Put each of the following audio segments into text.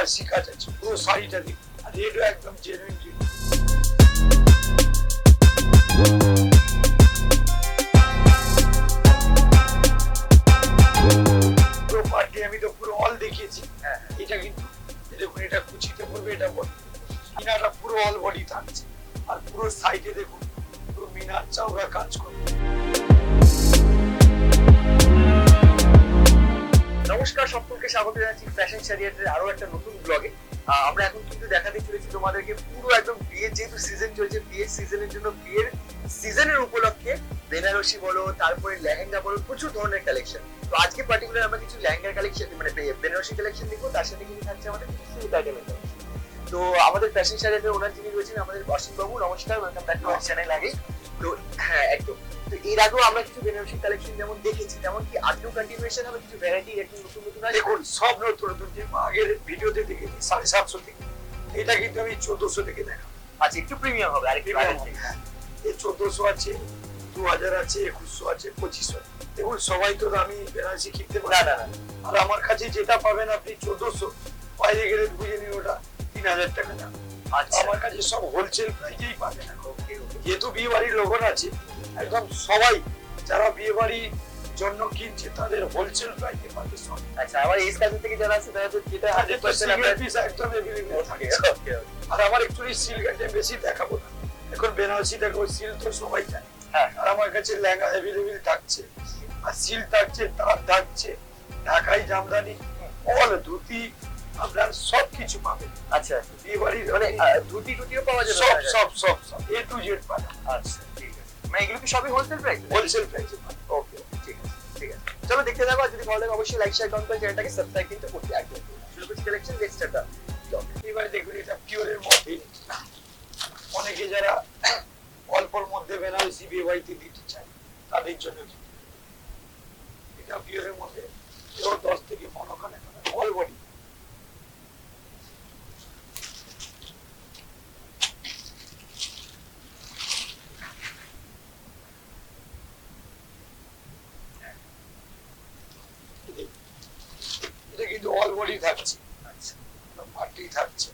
বেনারসি কাজ আছে পুরো শাড়িটা দিন, আর রেটও একদম জেনুইন রেট। পুরো পার্টি আমি তো পুরো অল দেখিয়েছি। এটা কিন্তু দেখুন, এটা কুচিতে পড়বে, এটা বডি, মিনাটা পুরো অল বডি থাকছে, আর পুরো সাইডে দেখুন পুরো মিনার চাওড়া কাজ করবে। নমস্কার, সকলকে স্বাগত জানাচ্ছি ফ্যাশন শাড়িয়াটের আরো একটা নতুন ব্লগে। আমরা এখন কিন্তু দেখাতে চলেছি তোমাদেরকে পুরো একদম বিয়ের যেহেতু সিজন চলছে, বিয়ের সিজনের জন্য বিয়ের সিজনের উপলক্ষে বেনারসি বলো, তারপরে লেহেঙ্গা বলো, প্রচুর ধরনের কালেকশন। তো আজকে পার্টিকুলার আমরা কিছু লেহেঙ্গার কালেকশন মানে বেনারসি কালেকশন দেখবো, তার সাথে কিন্তু থাকছে আমাদের সিল্ক আইটেমের কালেকশন। তো আমাদের ফ্যাশন শাড়িয়াটের ওনার যিনি রয়েছেন আমাদের অসীম বাবু, নমস্কার, welcome back to our channel. আগে তো হ্যাঁ একদম, তো এর আগেও আমরা কিছু বেনারসি কালেকশন যেমন দেখেছি, তেমন কি আজকেও কন্টিনিউশন হবে, কিছু ভ্যারাইটি একটু নতুন নতুন আছে। দেখুন সব নতুন নতুন, যে আগের ভিডিওতে দেখেছি 750 থেকে, এটা কিন্তু আমি 1400 থেকে দেখাবো। আচ্ছা, একটু প্রিমিয়াম হবে, আরেকটু এই 1400 আছে, 2000 আছে, 2100 আছে, 2500। দেখুন সবাই তো দামি বেনারসি কিনতে পারে না, আর আমার কাছে যেটা পাবেন আপনি 1400, বাইরে গেলে বুঝে নিন ওটা 3000 টাকা দাম। আচ্ছা, আমার কাছে সব হোলসেল প্রাইসেই পাবেন। যেহেতু বিয়ে বাড়ির লোকন আছে, একদম সবাই যারা বিয়ে বাড়ির জন্য কিনছে তাদের হোলসেল প্রাইসে পাবে সব। আচ্ছা, আমার এই স্টাইল থেকে যারা আছে তারা তো যেটা 100% সিঙ্গেল পিস একদম अवेलेबल থাকে। ওকে। আর আমার একটুই সিল্ক আইটেম বেশি দেখাবো না, এখন বেনারসি দেখো, সিল্ক তো সবাই জানে। হ্যাঁ, আর আমার কাছে লেহেঙ্গা अवेलेबल থাকছে, আর সিল্ক থাকছে, তার থাকছে, ঢাকাই জামদানি, অল ধুতি, আপনার সব কিছু পাবেন। আচ্ছা, বিয়ে বাড়ির মানে ধুতি টুতিও পাওয়া যাবে? সব সব সব সব A to Z পাবেন। আচ্ছা, ঠিক আছে, মানে এগুলো কি সবই হোলসেল প্রাইস? হোলসেল প্রাইসে পাবেন। ওকে, ঠিক আছে, ঠিক আছে। চলো দেখতে থাকো, আর যদি ভালো লাগে অবশ্যই লাইক শেয়ার কমেন্ট করে চ্যানেলটাকে সাবস্ক্রাইব কিন্তু করতে একদম। শুরু করছি কালেকশন নেক্সটটা। এবারে দেখুন, এটা পিওরের মধ্যে, অনেকে যারা অল্পর মধ্যে বেনারসি বিয়ে বাড়িতে দিতে চায় তাদের জন্য এটা পিওরের মধ্যে 10 থেকে 15 খানা অল বডি। এটা কিন্তু অল বডি থাকছে, আচ্ছা, পার্টি থাকছে,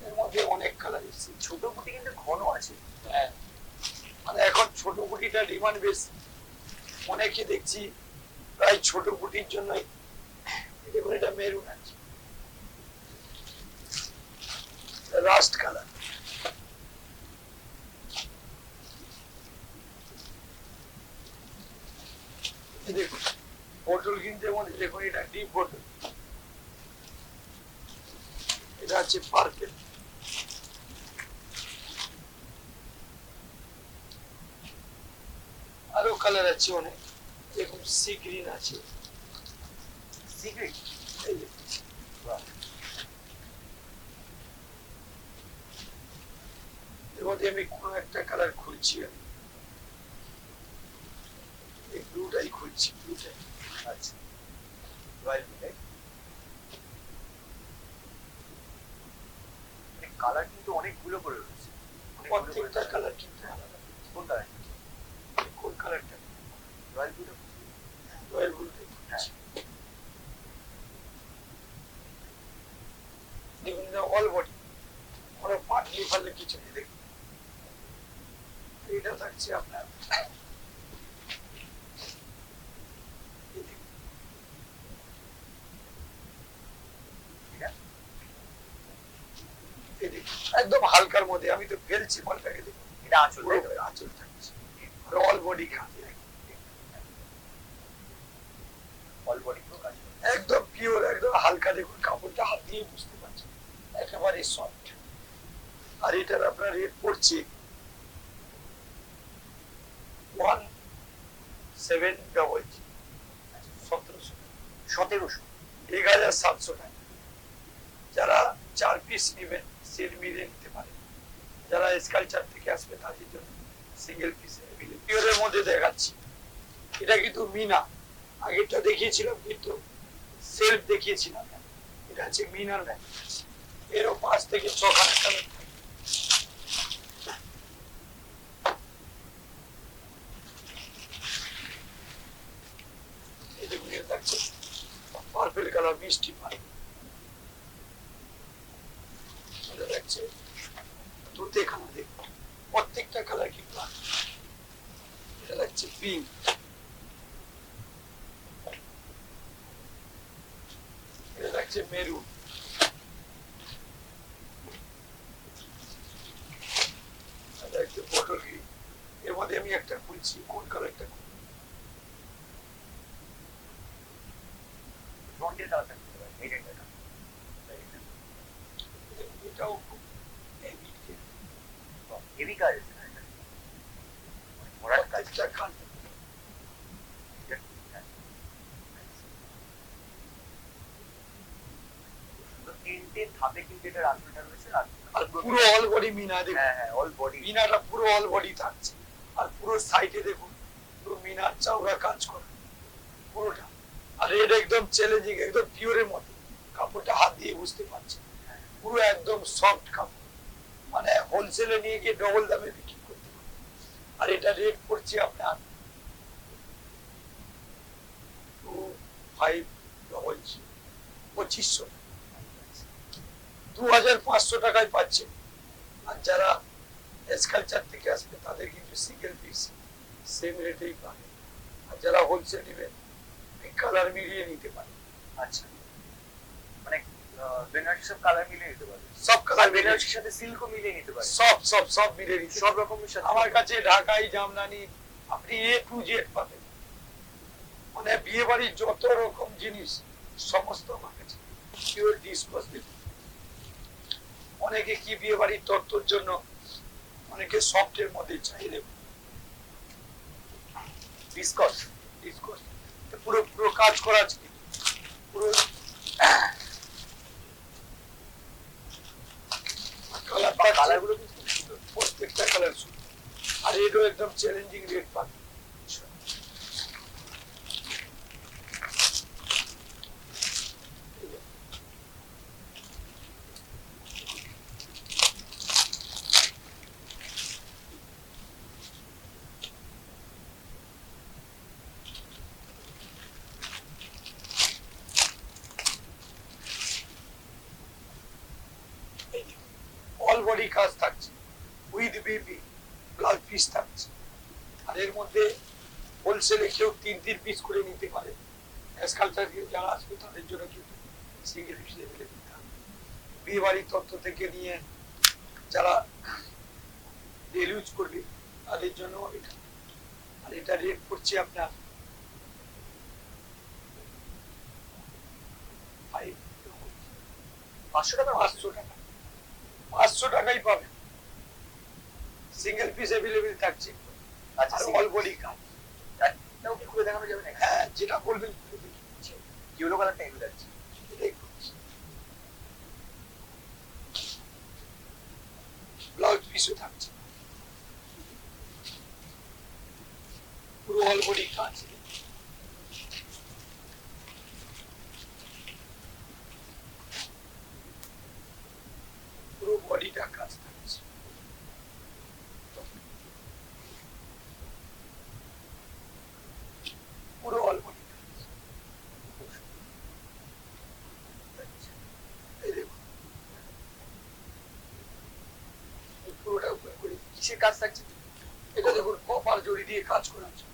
এর মধ্যে অনেক কালার এসেছে। ছোট কুটি কিন্তু ঘন আছে। হ্যাঁ, মানে এখন ছোট কুটিটা ডিমান্ড বেশি, অনেকে দেখছি প্রায় ছোট কুটির জন্যই। দেখুন এটা মেরুন আছে, রাস্ট কালার, দেখুন পটল কিনতে মধ্যে দেখুন এটা ডিপ পটল, এটা আছে পার্পেল, আরো কালার আছে অনেক, দেখুন সি গ্রিন আছে, সিক্রেট। এই যে এর মধ্যে আমি কোন একটা কালার খুলছি, আমি এই ব্লুটাই খুলছি, ব্লুটাই। আচ্ছা, রয়্যাল ব্লু। কালার কিন্তু অনেকগুলো করে রয়েছে, প্রত্যেকটা কালার কিন্তু আলাদা। কোন কালার? কোন কালারটা? Royal blue. রয়্যাল ব্লুটাই খুলছি। দেখুন এটা অল বডি, কোনো পাতলি ফালে কিছু নেই। দেখুন এটা থাকছে আপনার, একদম হালকার মধ্যে, আমি তো ফেলছি মালটাকে। দেখুন এটা আঁচল, আঁচল থাকছে, অল বডি খাতে অল বডি পুরো কাজ। একদম পিওর, একদম হালকা। দেখুন কাপড়টা হাত দিয়ে বুঝতে পারছেন, একেবারে সফট। আর এটার আপনার রেট পড়ছে 1700, 1700 টাকা। যারা 4 পিস নেবেন সেট মিলে নিতে পারে, যারা স্কালচার থেকে আসবে তাদের জন্য সিঙ্গেল পিস পিওরের মধ্যে দেখাচ্ছি। এটা কিন্তু মিনা, আগেরটা দেখিয়েছিলাম কিন্তু সেলফ দেখিয়েছিলাম, এটা হচ্ছে মিনার ব্যাগ। এরও 5 থেকে 6 খানা কালার। এই দেখুন এটা থাকছে কালার মিষ্টি পান, এটা দেখছে তুতে খানা দেখবো, প্রত্যেকটা কালার কিন্তু আছে। এটা দেখছে পিঙ্ক, এটা দেখছে মেরুন, এটা দেখছে বটল গ্রিন। এর মধ্যে আমি একটা খুলছি, কোন কালারটা রঙের কালারটা করতে পারি এই টাইপের এটাও খুব heavy। হেভি কাজ আছে না এটা মোড়ার কাজ প্রত্যেকটা কান তিনটে ধাপে কিন্তু এটা রান্নাটা রয়েছে আর পুরো অল বডি মিনা দেখুন, হ্যাঁ হ্যাঁ অল বডি মিনাটা পুরো অল বডি থাকছে। আর পুরো সাইডে দেখুন পুরো মিনার চাওড়া কাজ করা পুরোটা। আর এটা একদম চ্যালেঞ্জিং, একদম পিওরের মতো কাপড়টা হাত দিয়ে বুঝতে পারছেন, পুরো একদম সফট কাপড়, মানে হোলসেলে নিয়ে গিয়ে ডবল দামে বিক্রি করতে পারে। আর এটা রেট পড়ছে আপনার 2500, 2500 টাকায় পাচ্ছেন। আর যারা এসকালচার থেকে আসবে তাদের কিন্তু সিঙ্গেল পিস সেম রেটেই পাবে। আর যারা হোলসেল নেবেন কালার মিলিয়ে নিতে পারে। আচ্ছা মানে বেনারসি সব কালার মিলিয়ে নিতে পারবে, সব কালার বেনারসির সাথে সিল্কও মিলিয়ে নিতে পারবে, সব মিলিয়ে নিতে সব রকমের সাথে আমার কাছে ঢাকাই জামদানি আপনি A to Z পাবেন, মানে বিয়ে বাড়ির যত রকম জিনিস সমস্ত আমার কাছে পিওর ডিসপোজ। অনেকে কি বিয়ে বাড়ির তত্ত্বর জন্য অনেকে সফটের মধ্যে চাই দেবে ডিসকাস ডিসকোস, পুরো পুরো কাজ করা আছে পুরো কালার গুলো কিন্তু খুব সুন্দর, প্রত্যেকটা কালার সুন্দর। আর এটাও একদম চ্যালেঞ্জিং রেট পাবে। অল বডি কাজ থাকছে উইথ বেবি ব্লাউজ পিস থাকছে। আর এর মধ্যে হোলসেলে কেউ 3 পিস করে নিতে পারে। এসকালচার যারা আসবে তাদের জন্য কিন্তু সিঙ্গেল পিস লেভেলে দিতে হবে। বিয়ে বাড়ির তত্ত্ব থেকে নিয়ে যারা ডেলি ইউজ করবে তাদের জন্য এটা। আর এটা রেট পড়ছে আপনার 500 টাকা 500 টাকা, 500 টাকাই পাবেন। সিঙ্গেল পিস অ্যাভেলেবেল থাকছে। আচ্ছা আর অল বডি কাজ, এটাও কি খুলে দেখানো যাবে না? হ্যাঁ যেটা বলবেন খুলে দেখিয়ে ইয়েলো কালারটা এগুলো যাচ্ছে, এটাই করছি। ব্লাউজ পিসও থাকছে পুরো অল বডি কাজ। পুরো বডিটা কাজ থাকছে। পুরো অল বডি কাজ। এই দেখুন পুরোটা উপরে করে কিসের কাজ থাকছে? এটা দেখুন কপার জড়ি দিয়ে কাজ করা আছে,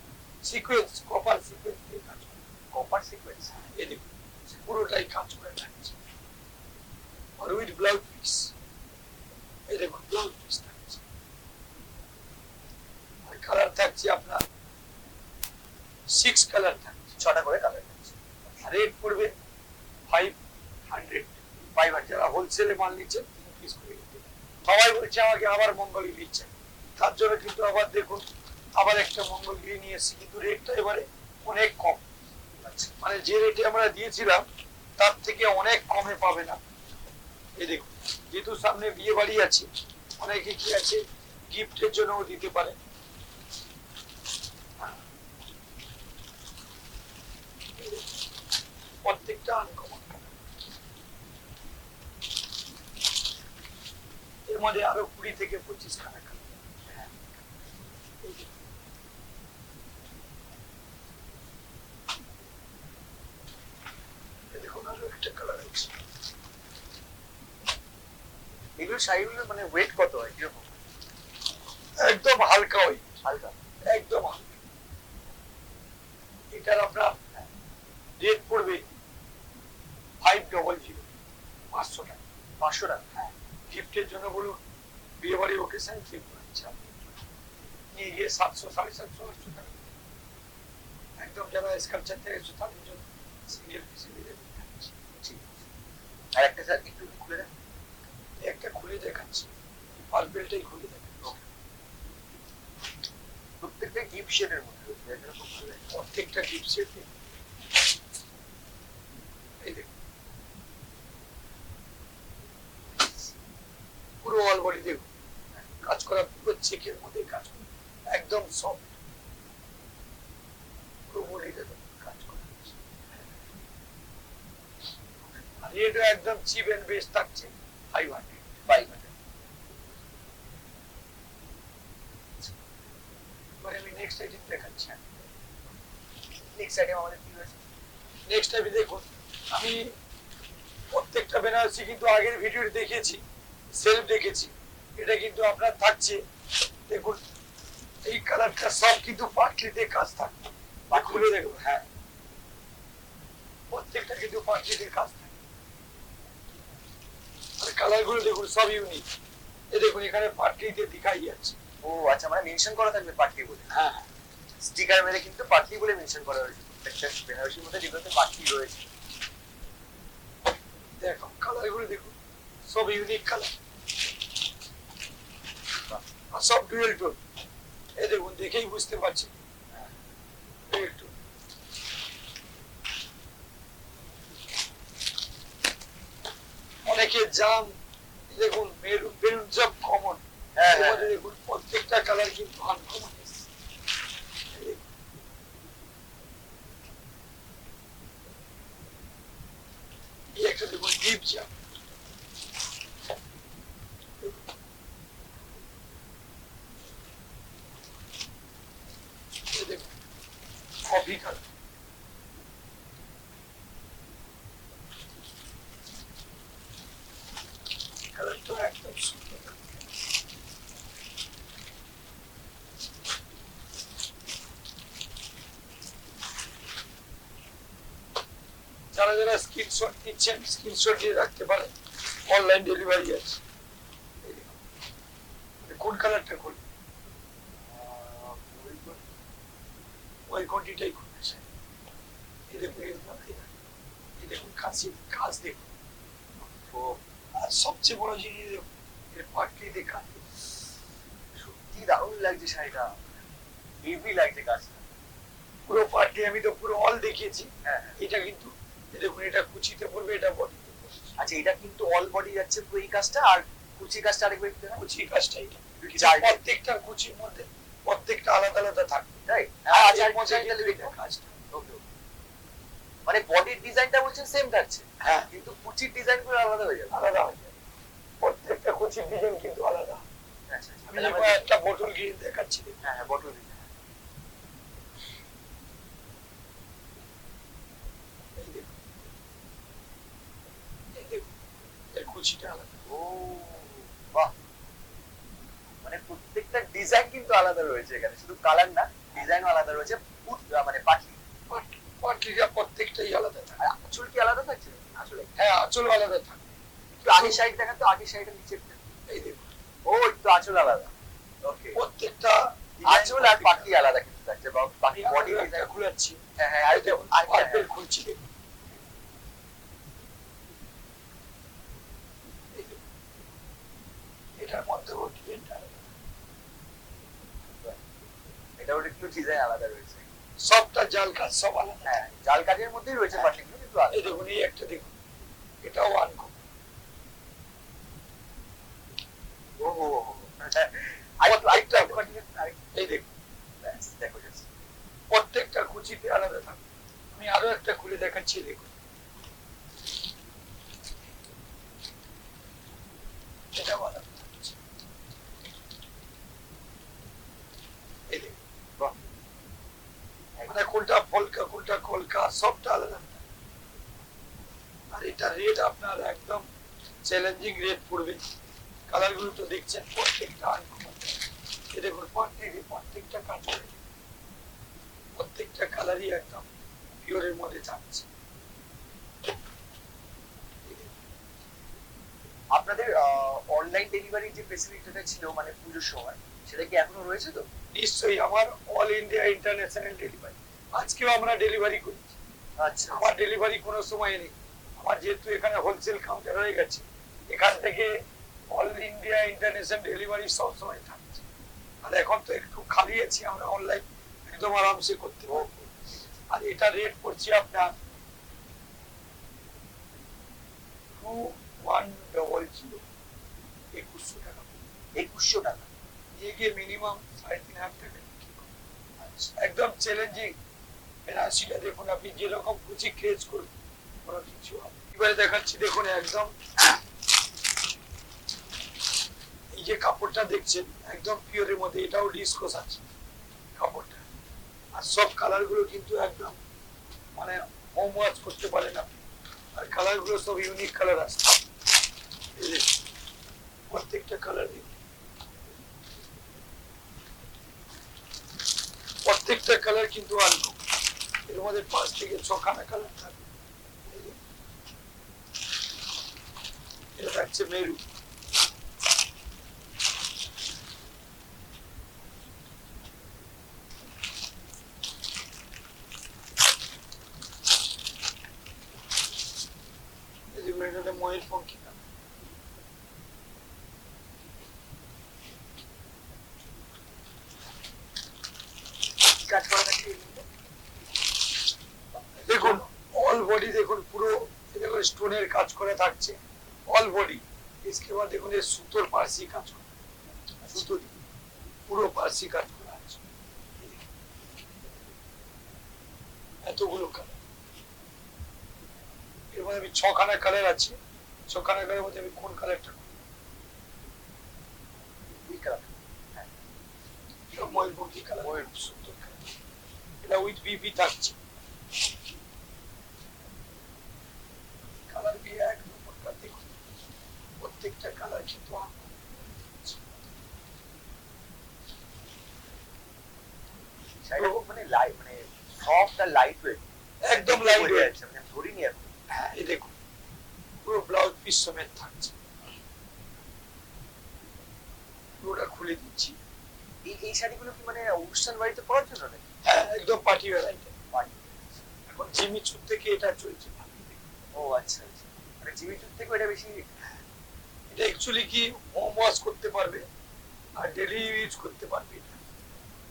সিকোয়েন্স কপার সিকোয়েন্স দিয়ে কাজ করা। কপার সিকোয়েন্স, এই দেখুন পুরোটাই কাজ করে থাকছে। আর উইথ ব্লাউজ পিস, এই দেখুন ব্লাউজ পিস থাকছে। আর কালার থাকছে আপনার 6 কালার থাকছে, 6টা করে কালার থাকছে। আর রেট পড়বে 500। 500 যারা হোলসেলে মাল নিচ্ছেন 3 পিস করে নিতে। সবাই বলছে আমাকে আবার মঙ্গলগিরি দিচ্ছে, তার জন্য কিন্তু আবার দেখুন আবার একটা মঙ্গলগিরি নিয়ে এসেছি, কিন্তু রেটটা এবারে অনেক কম। মানে যে রেটে আমরা দিয়েছিলাম তার থেকে অনেক কমে পাবে না। এই দেখুন যেহেতু সামনে বিয়ে বাড়ি আছে, অনেকে কি আছে গিফটের জন্যও দিতে পারে। প্রত্যেকটা আনকমন, এর মধ্যে আরো 20 থেকে 25 খানা কালার। দেখুন আরো করছি। এগুলো শাড়িগুলো মানে ওয়েট কত হয় কিরকম? একদম হালকা ওই, হালকা। একদম হালকা। এটার আপনার রেট পড়বে 500, 500 টাকা। 500 টাকা। হ্যাঁ, গিফটের জন্য বলুন, বিয়ে বাড়ি ওকেশন গিফট করছে নিয়ে গিয়ে 700, 750, 800 টাকা। একদম যারা স্কালচার থেকে এসেছে তাদের জন্য সিঙ্গেল পিসে মিলে দেখাচ্ছি। ঠিক আছে। আর একটা স্যার একটু খুলে দেন। একটা খুলে দেখাচ্ছি, পার্পেলটাই খুলে দেখাচ্ছি। প্রত্যেকটা গিফট শেডের মধ্যে রয়েছে, এটা খুব ভালো লাগে। প্রত্যেকটা গিফট সেট এই দেখুন, পুরো অল বডি দেখুন কাজ করা, পুরো চেকের মধ্যে কাজ করা, একদম সফট, পুরো বডিতে কাজ করা। আর এটা একদম চিপ এন্ড বেস্ট থাকছে 500। 500। এবার আমি নেক্সট আইটেম দেখাচ্ছি। নেক্সট আইটেম আমাদের কি রয়েছে? নেক্সট টাইমে দেখুন, আমি প্রত্যেকটা বেনারসি কিন্তু আগের ভিডিওতে দেখিয়েছি, সেলফ দেখেছি। এটা কিন্তু আপনার থাকছে, দেখুন এই কালারটা সব কিন্তু পাটলিতে কাজ থাকবে। খুলে দেখুন, হ্যাঁ প্রত্যেকটা কিন্তু পাটলিতে কাজ থাকে। আর কালার গুলো দেখুন সব ইউনিক। এই দেখুন এখানে পাটলিতে দেখাই যাচ্ছে। ও আচ্ছা, মানে মেনশন করা থাকবে পাটলি বলে। হ্যাঁ, স্টিকার মেরে কিন্তু পাটলি বলে মেনশন করা হয়েছে। প্রত্যেকটা বেনারসির মধ্যে যেগুলোতে পাটলি রয়েছে। দেখো কালার গুলো দেখুন সব ইউনিক কালার, আর সব ডুয়েল টোন। এই দেখুন দেখেই বুঝতে পারছেন ডুয়েল টোন। অনেকে জাম দেখুন মেরুন মেরুন সব কমন, হ্যাঁ, হ্যাঁ। দেখুন প্রত্যেকটা কালার কিন্তু আনকমন। একটা দেখুন ডিপ জাম, দেখুন কফি কালার, কালারটা একদম সুন্দর। যারা যারা স্ক্রিনশট নিচ্ছেন স্ক্রিনশট দিয়ে রাখতে পারেন, অনলাইন ডেলিভারি আছে। এই দেখুন, কোন কালারটা খুলবে ওই কোয়ান্টিটাই খুলেছে। এই দেখুন এই দেখুন কাছে কাজ দেখুন। ও আর সবচেয়ে বড় জিনিস দেখুন এর পাটলিতে কাজ। সত্যি দারুণ লাগছে শাড়িটা, হেভি লাগছে কাজটা। পুরো পাটলি আমি তো পুরো অল দেখিয়েছি। হ্যাঁ। এটা কিন্তু এই দেখুন এটা কুচিতে পড়বে, এটা বডিতে পড়বে। আচ্ছা, এটা কিন্তু অল বডি যাচ্ছে পুরো এই কাজটা, আর কুচি কাজটা আরেকবার একটু দেখাও। কুচি কাজটা এটা চার প্রত্যেকটা কুচির মধ্যে প্রত্যেকটা আলাদা আলাদা থাকবে। রাইট। আর আচ্ছা, এর মধ্যে ডিজাইনটা কিন্তু দেখো। এটা কাজটা। ওকে, মানে বডির ডিজাইনটা বলছেন সেম থাকছে, হ্যাঁ, কিন্তু কুচির ডিজাইন গুলো আলাদা হয়ে যাবে। আলাদা হয়ে যাবে, প্রত্যেকটা কুচির ডিজাইন কিন্তু আলাদা। আচ্ছা আচ্ছা, আমি এবার একটা বোতল গিয়ে দেখাচ্ছি দেখুন। হ্যাঁ হ্যাঁ, বটল ডিজাইন। এই দেখুন, এই দেখুন এর কুচিটা আলাদা। ও বাহ, মানে প্রত্যেকটা ডিজাইন কিন্তু আলাদা রয়েছে এখানে, শুধু কালার না, ডিজাইনও আলাদা রয়েছে। মানে পাটলি পাটলিটা প্রত্যেকটাই আলাদা থাকে। আর আঁচল কি আলাদা থাকছে আসলে? হ্যাঁ, আঁচল আলাদা থাকে। একটু আগে সাইড দেখা তো, আগে সাইডের নিচে। এই দেখুন ও একটু আঁচল আলাদা। ওকে, প্রত্যেকটা আঁচল আর পাটলি আলাদা কিন্তু থাকছে, বাকি বডি বডি ডিজাইন। খুলাচ্ছি। হ্যাঁ হ্যাঁ, আর আর দেখুন আর পার্পল খুলছি দেখুন। এই দেখুন, এটার মধ্যে ডিজাইনটা আলাদা। এটা ওর একটু ডিজাইন আলাদা রয়েছে। সবটা জাল কাজ সব আলাদা। হ্যাঁ, জাল কাজের মধ্যেই রয়েছে হ্যাঁ। পাটলিগুলো, কিন্তু আলাদা। এই দেখুন এই একটা দেখুন, এটাও আনকমন। ও হো হো হো। আরেকটা এই দেখুন দেখো just। প্রত্যেকটা কুচিতে আলাদা থাকে। আমি আরো একটা খুলে দেখাচ্ছি দেখুন। এটাও আলাদা থাকছে। এই দেখুন, বাহ, মানে কোনটা ফলকা কোনটা কলকা সবটা আলাদা। আর এটা রেট আপনার একদম চ্যালেঞ্জিং রেট পড়বে। কালার গুলো তো দেখছেন প্রত্যেকটা আনকমন। এই দেখুন প্রত্যেকটা কালার, প্রত্যেকটা কালারই একদম পিওরের মধ্যে যাচ্ছে। আপনাদের অনলাইন ডেলিভারি যে ফেসিলিটিটা ছিল মানে পুজোর সময়, সেটা কি এখনো রয়েছে তো? নিশ্চয়ই, আমার অল ইন্ডিয়া ইন্টারন্যাশনাল ডেলিভারি, আজকেও আমরা ডেলিভারি করি। আচ্ছা, আমার ডেলিভারি কোনো সময় নেই। আমার যেহেতু এখানে হোলসেল কাউন্টার হয়ে গেছে, এখান থেকে অল ইন্ডিয়া ইন্টারন্যাশনাল ডেলিভারি সবসময় থাকছে। আর এখন তো একটু খালি আছি, আমরা অনলাইন একদম আরামসে করতে পারবো। আর এটা রেট পড়ছে আপনার 2100, 2100 টাকা। 2100 টাকা নিয়ে গিয়ে মিনিমাম 3500 টাকা বিক্রি করবো। একদম চ্যালেঞ্জিং। বেনারসিটা দেখুন, আপনি যেরকম খুশি ক্রেজ করুন, কোনো কিছু হবে। এবারে দেখাচ্ছি, দেখুন একদম এই যে কাপড়টা দেখছেন একদম পিওরের মধ্যে, এটাও ডিসকোস আছে কাপড়টা। আর সব কালার গুলো কিন্তু একদম মানে হোম ওয়াশ করতে পারেন আপনি। আর কালার গুলো সব ইউনিক কালার আছে, এই যে প্রত্যেকটা কালার দেখুন, প্রত্যেকটা কালার কিন্তু আনকমন। এর মধ্যে 5 থেকে 6 খানা কালার থাকবে। এটা থাকছে মেরুন, ময়ের পঙ্কি কালার, কাজ করা থাকে। দেখুন অল বডি দেখুন পুরো দেখুন স্টোনের কাজ করে থাকছে অল বডি। इसके बाद দেখুন এই সুতোর পার্সি কাজ করা, সুতো দিয়ে পুরো পার্সি কাজ করা আছে। এতগুলো কালার, এর মধ্যে আমি 6 খানা কালার আছে। 6 খানা কালারের মধ্যে আমি কোন কালারটা করব? এই কালার, এটা ময়ূরপঙ্খী কালার, ময়ূর সুতোর কালার। এটা উইথ বিপি থাকছে। কালার দিয়ে এক নম্বরটা দেখুন, প্রত্যেকটা কালার কিন্তু মানে লাইট, মানে সফট আর লাইট ওয়েট, একদম লাইট ওয়েট। আছে, মানে ধরিনি এখন। হ্যাঁ, এই দেখুন পুরো ব্লাউজ পিস সমেত থাকছে। পুরোটা খুলে দিচ্ছি। এই শাড়িগুলো কি মানে অনুষ্ঠান বাড়িতে পরার জন্য নাকি? হ্যাঁ, একদম পার্টি ওয়্যার আইটেম। এখন জিমি চুর থেকে এটা চলছে। ও আচ্ছা আচ্ছা, মানে জিমি চুর থেকে এটা বেশি। এটা অ্যাকচুয়ালি কি হোম ওয়াশ করতে পারবে আর ডেইলি ইউজ করতে পারবে এটা।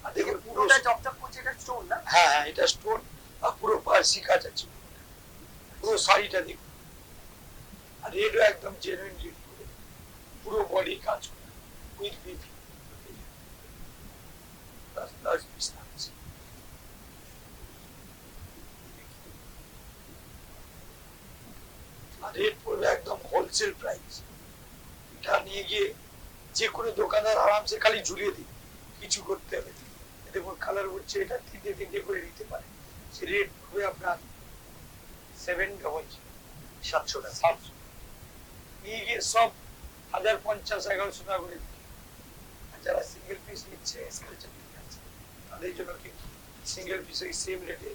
আর দেখুন পুরোটা চকচক করছে, এটা স্টোন না? হ্যাঁ হ্যাঁ, এটা স্টোন আর পুরো পার্সি কাজ আছে। পুরো শাড়িটা দেখুন, আর রেডও একদম জেনুইন রেড, পুরো বডি কাজ করে উইথ বিপি। ব্লাউজ পিস থাকছে। আর রেট পড়বে একদম হোলসেল প্রাইস। এটা নিয়ে গিয়ে যে কোনো দোকানদার আরামসে খালি ঝুলিয়ে দিন, কিছু করতে হবে। দেখুন কালার উঠছে, এটা 3টে করে নিতে পারে। সে রেট পড়বে আপনার 700 টাকা। 700 নিয়ে গিয়ে সব 1050-1100 টাকা করে বিক্রি। আর যারা সিঙ্গেল পিস নিচ্ছে স্কালচার নিতে আছে, তাদের জন্য কিন্তু সিঙ্গেল পিস ওই সেম রেটে।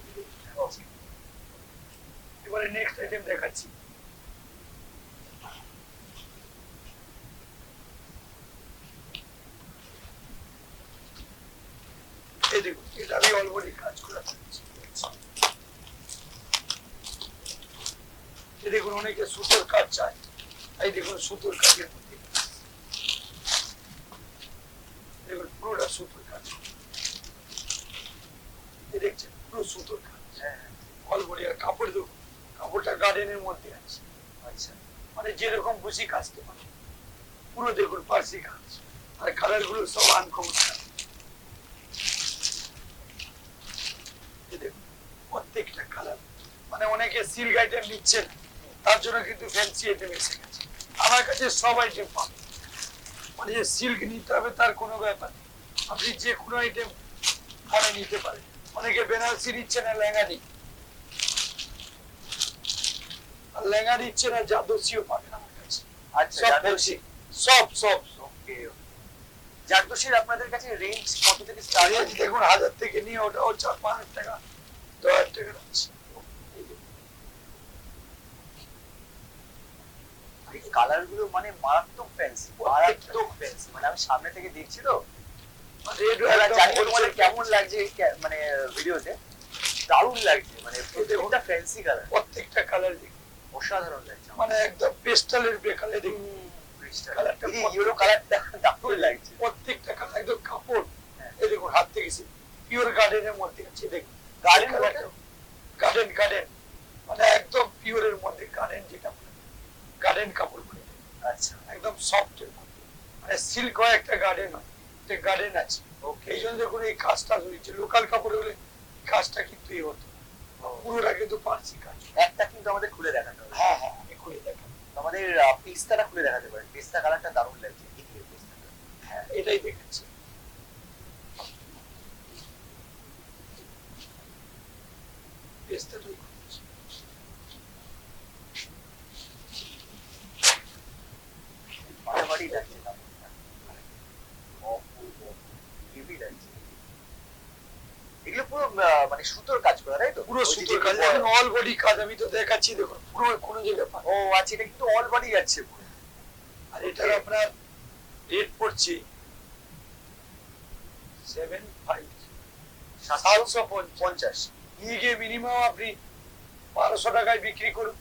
এবারে নেক্সট আইটেম দেখাচ্ছি। এই দেখুন, এটা আমি অলরেডি কাজ করে থাকছি। এই দেখুন, অনেকে সুতোর কাজ চায়। এই দেখুন সুতোর কাজের মধ্যে দেখুন পুরোটা সুতোর কাজ। এই দেখছেন পুরো সুতোর কাজ। অলরেডি আর কাপড় দেখুন, কাপড়টা গার্ডেনের মধ্যে আছে। আচ্ছা, মানে যেরকম খুশি কাজতে পারে। পুরো দেখুন পার্সি কাজ, আর কালার গুলো সব আনকমন। প্রত্যেকটা কালার, মানে অনেকে সিল্ক আইটেম নিচ্ছেন, তার জন্য কিন্তু ফ্যান্সি আইটেম এসে গেছে। আমার কাছে সব আইটেম পাবেন, মানে যে সিল্ক নিতে হবে তার কোনো ব্যাপার নেই। আপনি যে কোনো আইটেম মানে নিতে পারেন। অনেকে বেনারসি নিচ্ছে না, লেহেঙ্গা নিই। লেহেঙ্গা নিচ্ছে না, জাদোসিও পাবেন আমার কাছে। আচ্ছা সব জারদোসি। সব ওকে জারদোসির আপনাদের কাছে রেঞ্জ কত থেকে স্টার্ট রেঞ্জ দেখুন 1000 থেকে নিয়ে ওটাও 4-5 টাকা 10,000 টাকা আছে। কালার গুলো মানে মারাত্মক ফ্যান্সি, মারাত্মক ফ্যান্সি, মানে আমি সামনে থেকে দেখছি তো রেড জানি তোমাদের কেমন লাগছে মানে ভিডিওতে, দারুণ লাগছে, মানে প্রত্যেকটা ফ্যান্সি কালার, প্রত্যেকটা কালার অসাধারণ লাগছে মানে একদম পেস্টালের বেকালে দেখুন কালারটা, এই ইয়েলো কালারটা দারুণ লাগছে, প্রত্যেকটা কালার একদম কাপড়। এই দেখুন হাত থেকে পিওর গার্ডেনের মধ্যে আছে, দেখুন গার্ডেন গার্ডেন মানে একদম পিওরের মধ্যে গার্ডেন, যেটা গার্ডেন কাপড় বলে, আচ্ছা একদম সফট এর মধ্যে, মানে সিল্ক হয় একটা গার্ডেন হয়, গার্ডেন আছে। ওকে এই জন্য দেখুন এই কাজটা হয়েছে, লোকাল কাপড় হলে কাজটা কিন্তু এই হতো, পুরোটা কিন্তু পার্সি কাজ। একটা কিন্তু আমাদের খুলে দেখাতে হবে। হ্যাঁ আমি খুলে দেখাবো, আমাদের পিস্তাটা খুলে দেখাতে পারেন, পিস্তা কালারটা দারুণ লাগছে, এই পিস্তাটা। হ্যাঁ এটাই দেখাচ্ছি। পেস্তাটাই খুলেছি। ফাটাফাটি লাগছে কাপড়টা, অপূর্ব, হেভি লাগছে। এগুলো পুরো মানে সুতোর কাজ করা, তাই তো? পুরো সুতোর কাজ, দেখুন অল বডি কাজ, আমি তো দেখাচ্ছি দেখুন পুরো কোনো জায়গায় পাবেন। ও আচ্ছা, এটা কিন্তু অল বডি যাচ্ছে পুরো। আর এটার আপনার রেট পড়ছে 750 নিয়ে গিয়ে মিনিমাম আপনি 1200 টাকায় বিক্রি করুন,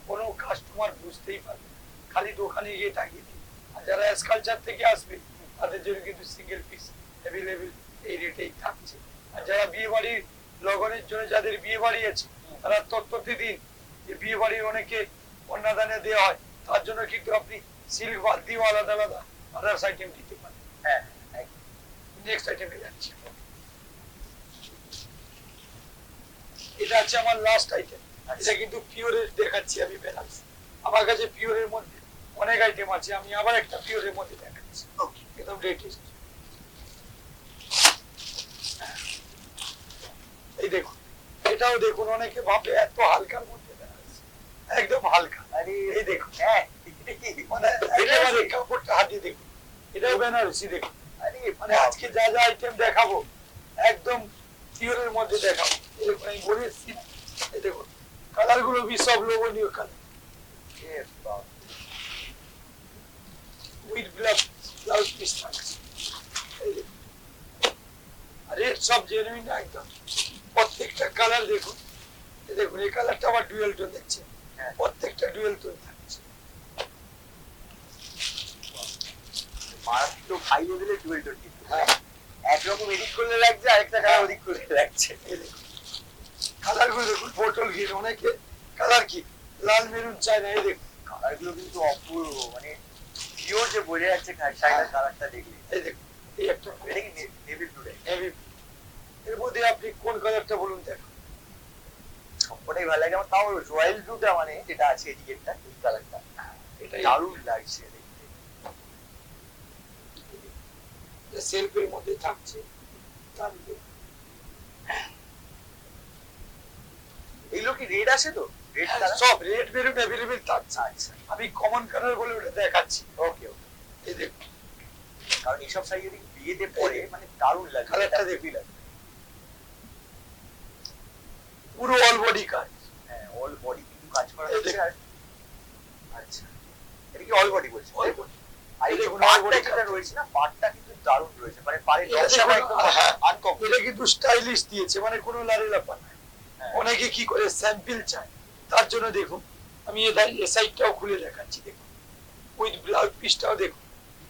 কোনো কাস্টমার বুঝতেই পারবে, খালি দোকানে গিয়ে টাঙিয়ে দিন। আর যারা স্কালচার থেকে আসবে তাদের জন্য কিন্তু সিঙ্গেল পিস অ্যাভেলেবেল এই রেটেই থাকছে। আর যারা বিয়ে বাড়ির লগনের জন্য, যাদের বিয়ে বাড়ি আছে, তারা তত্ত্বতে দিন যে বিয়ে বাড়ির অনেকে কন্যাদানে দেওয়া হয়, তার জন্য কিন্তু আপনি সিল্ক বাদ দিয়েও আলাদা আলাদা আদার্স আইটেম দিতে পারেন। হ্যাঁ নেক্সট আইটেমে যাচ্ছি। এটা আছে আমার লাস্ট আইটেম, এটা কিন্তু পিওরের দেখাচ্ছি আমি বেনারস। আমার কাছে পিওরের মধ্যে অনেক আইটেম আছে, আমি আবার একটা পিওরের মধ্যে দেখাচ্ছি, একদম লেটেস্ট। এই দেখুন, এটাও দেখুন, অনেকে ভাবে এত হালকার মধ্যে বেনারস, একদম হালকা। আরে এই দেখুন, হ্যাঁ মানে একেবারে কাপড়টা হাতিয়ে দেখুন, এটাও বেনারসি দেখুন। আরে মানে আজকে যা যা আইটেম দেখাবো একদম পিওরের মধ্যে দেখাবো। এই দেখুন আমি বলেছি, এই দেখুন কালার গুলো সব লোভনীয় কালার, উইথ ব্লাউজ পিস থাকছে। এই দেখুন, আর রেট সব জেনুইন একদম, প্রত্যেকটা কালার দেখুন। এই দেখুন এই কালারটা আবার ডুয়েল টোন দেখছেন, প্রত্যেকটা ডুয়েল টোন থাকছে। মারাত্মক হাই লেভেলের ডুয়েল টোন কিন্তু, একরকম এডিট করলে লাগছে, আরেকটা কালার ওদিক করলে লাগছে। এই দেখুন কালার গুলো দেখুন, পটল গ্রিন, অনেকে কালার কি লাল মেরুন চায় না। এই দেখুন কালার গুলো কিন্তু অপূর্ব, মানে পিওর যে বোঝা যাচ্ছে শাড়িটার কালারটা দেখলে। এই দেখুন এই একটা এটা কি নেভি ব্লু? হেভি, এর মধ্যে আপনি কোন কালারটা বলুন দেখুন। সবকটাই ভালো লাগে আমার, তাও রয়্যাল ব্লুটা মানে যেটা আছে এদিকেরটা, এই কালারটা এটা দারুণ লাগছে দেখতে। সেলফের মধ্যে থাকছে, এগুলো কি রেড আছে তো? রেড কালার সব রেড মেরুন অ্যাভেলেবেল থাকছে। আচ্ছা আমি কমন কালার বলে ওটা দেখাচ্ছি। ওকে ওকে, এই দেখুন কারণ এইসব শাড়ি যদি বিয়েতে পরে মানে দারুণ লাগে, কালারটা দেখবি লাগে, পুরো অল বডি কাজ। হ্যাঁ অল বডি কিন্তু কাজ করা এই হচ্ছে। দেখুন। আর আচ্ছা এটা কি অল বডি বলছে? অল বডি, আর এই দেখুন, পাটটা all body যেটা রয়েছে না, পাটটা কিন্তু দারুণ রয়েছে, মানে পাড়ের এটা নকশাটা দেখুন, একদম হ্যাঁ, আনকমন। এটা কিন্তু স্টাইলিশ দিয়েছে, মানে কোনো লারে লাপা নাই। অনেকে কি করে স্যাম্পল চায়, তার জন্য দেখুন আমি এই সাইডটাও খুলে দেখাচ্ছি। দেখুন উইথ ব্লাউজ পিসটাও দেখুন,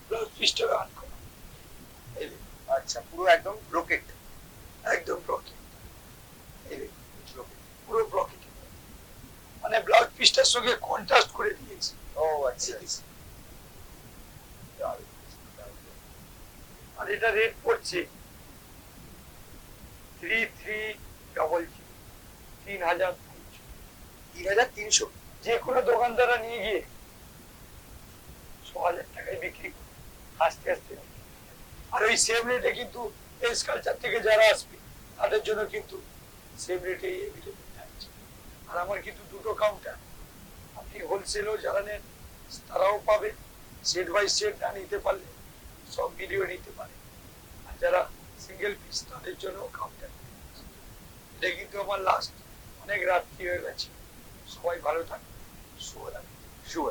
ব্লাউজ পিসটাও আনকমন। এই দেখুন আচ্ছা পুরো একদম ব্রোকেট, একদম ব্রকেট, এই দেখুন পুরো ব্রকেট, মানে ব্লাউজ পিসটার সঙ্গে কন্ট্রাস্ট করে দিয়েছি। ও আচ্ছা আর এটা রেট পড়ছে 3300, 3300। যে কোনো দোকানদারা নিয়ে গিয়ে 6000 টাকায় বিক্রি করে আস্তে আস্তে। আর ওই সেম রেটে কিন্তু এস কালচার থেকে যারা আসবে তাদের জন্য কিন্তু সেম রেটে এভেলেবল থাকছে। আর আমার কিন্তু দুটো কাউন্টার, আপনি হোলসেলও যারা নেন তারাও পাবে, সেট বাই সেট না নিতে পারলে সব ভিডিও নিতে পারে। আর যারা সিঙ্গেল পিস তাদের জন্য কাউন্টার। এটা কিন্তু আমার লাস্ট, অনেক রাত্রি হয়ে গেছে। সবাই ভালো থাকবে, শুভরাত্রি। শুভ